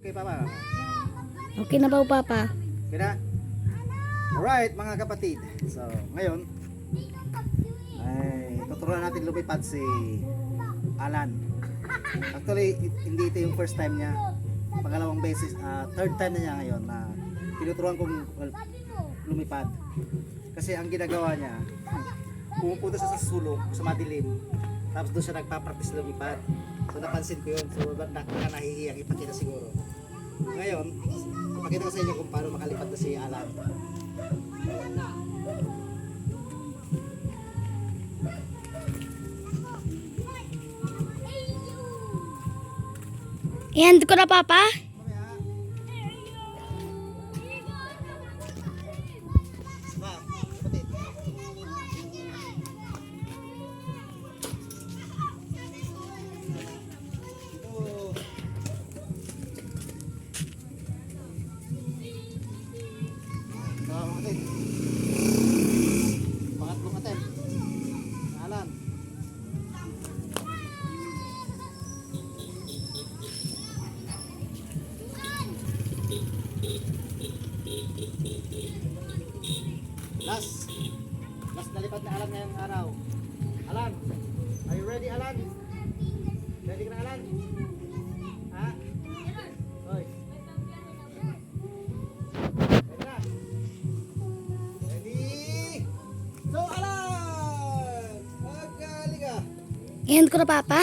Okay, Papa. Okay na ba, Papa? Okay na? Alright, mga kapatid. So, ngayon, ay tuturuan natin lumipad si Alan. Actually, hindi ito yung first time niya. Pangalawang beses, third time na niya ngayon na tinuturuan kong lumipad. Kasi ang ginagawa niya, pumupunta siya sa sulok, sa madilim, tapos doon siya nagpa-practice lumipad. So napansin ko yun, so baka nahihiyang ipakita siguro. Ngayon, ipakita ko sa inyo kung paano makalipad na si Alan. Yan ko na, Papa. Pangatlong attempt. Alan. Last nalipad na Alan ngayong araw. Alan, are you ready, Alan? Ready ka na, Alan? Ha? Hoy. Ready na? Ready? So, Alan! Magkali ka? Yan ko na, Papa.